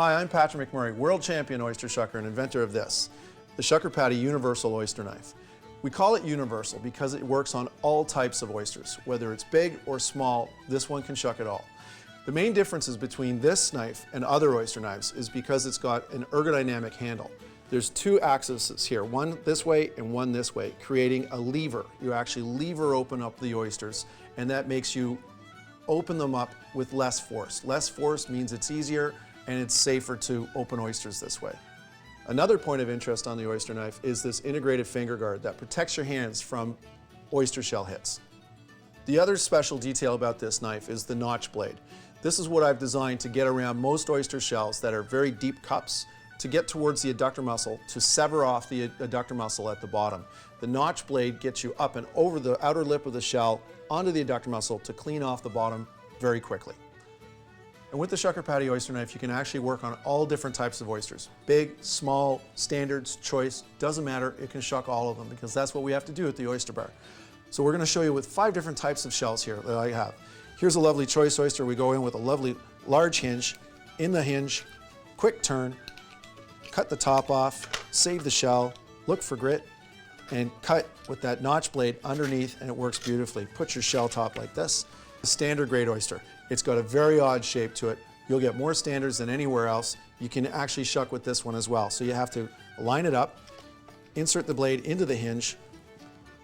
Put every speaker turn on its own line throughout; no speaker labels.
Hi, I'm Patrick McMurray, world champion oyster shucker and inventor of this, the Shucker Paddy Universal Oyster Knife. We call it universal because it works on all types of oysters. Whether it's big or small, this one can shuck it all. The main differences between this knife and other oyster knives is because it's got an ergodynamic handle. There's two axes here, one this way and one this way, creating a lever. You actually lever open up the oysters, and that makes you open them up with less force. Less force means it's easier and it's safer to open oysters this way. Another point of interest on the oyster knife is this integrative finger guard that protects your hands from oyster shell hits. The other special detail about this knife is the notch blade. This is what I've designed to get around most oyster shells that are very deep cups, to get towards the adductor muscle, to sever off the adductor muscle at the bottom. The notch blade gets you up and over the outer lip of the shell onto the adductor muscle to clean off the bottom very quickly. And with the Shucker Paddy oyster knife, you can actually work on all different types of oysters. Big, small, standards, choice, doesn't matter, it can shuck all of them because that's what we have to do at the oyster bar. So we're going to show you with 5 different types of shells here that I have. Here's a lovely choice oyster. We go in with a lovely large hinge. In the hinge, quick turn, cut the top off, save the shell, look for grit, and cut with that notch blade underneath, and it works beautifully. Put your shell top like this. A standard grade oyster. It's got a very odd shape to it. You'll get more standards than anywhere else. You can actually shuck with this one as well. So you have to line it up, insert the blade into the hinge,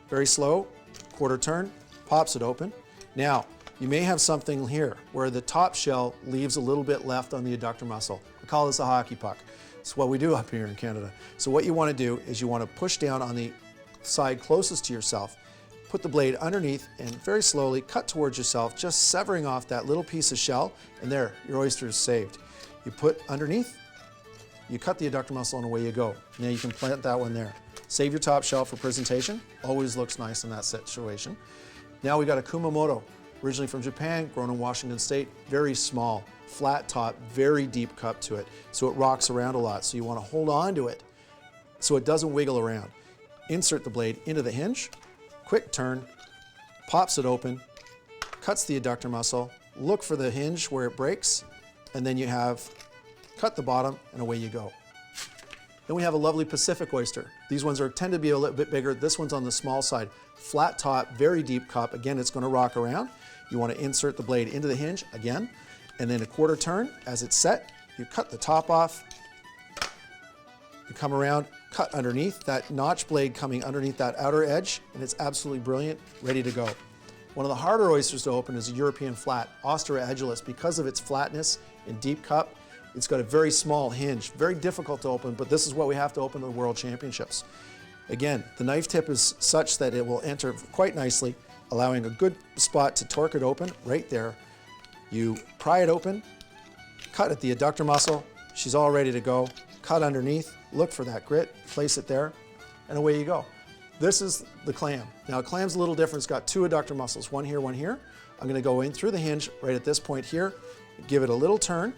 very slow, quarter turn, pops it open. Now, you may have something here where the top shell leaves a little bit left on the adductor muscle. We call this a hockey puck. It's what we do up here in Canada. So what you want to do is you want to push down on the side closest to yourself, put the blade underneath and very slowly cut towards yourself, just severing off that little piece of shell, and there, your oyster is saved. You put underneath, you cut the adductor muscle, and away you go. Now you can plant that one there. Save your top shell for presentation. Always looks nice in that situation. Now we got a Kumamoto, originally from Japan, grown in Washington State, very small, flat top, very deep cup to it, so it rocks around a lot. So you want to hold on to it so it doesn't wiggle around. Insert the blade into the hinge, quick turn, pops it open, cuts the adductor muscle, look for the hinge where it breaks, and then you have cut the bottom and away you go. Then we have a lovely Pacific oyster. These ones tend to be a little bit bigger. This one's on the small side. Flat top, very deep cup. Again, it's going to rock around. You want to insert the blade into the hinge again, and then a quarter turn. As it's set, you cut the top off, you come around, cut underneath, that notch blade coming underneath that outer edge, and it's absolutely brilliant, ready to go. One of the harder oysters to open is a European flat, Oyster edulis. Because of its flatness and deep cup, it's got a very small hinge, very difficult to open, but this is what we have to open at the World Championships. Again, the knife tip is such that it will enter quite nicely, allowing a good spot to torque it open right there. You pry it open, cut at the adductor muscle, she's all ready to go, cut underneath, look for that grit, place it there, and away you go. This is the clam. Now, a clam's a little different. It's got 2 adductor muscles, one here, one here. I'm going to go in through the hinge right at this point here, give it a little turn,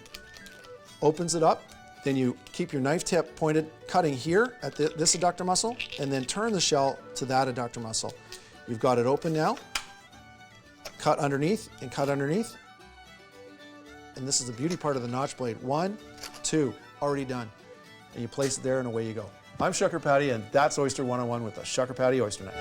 opens it up, then you keep your knife tip pointed, cutting here at this adductor muscle, and then turn the shell to that adductor muscle. You've got it open now, cut underneath and cut underneath, and this is the beauty part of the notch blade. 1, 2, already done. And you place it there and away you go. I'm Shucker Paddy, and that's Oyster 101 with the Shucker Paddy Oyster Knife.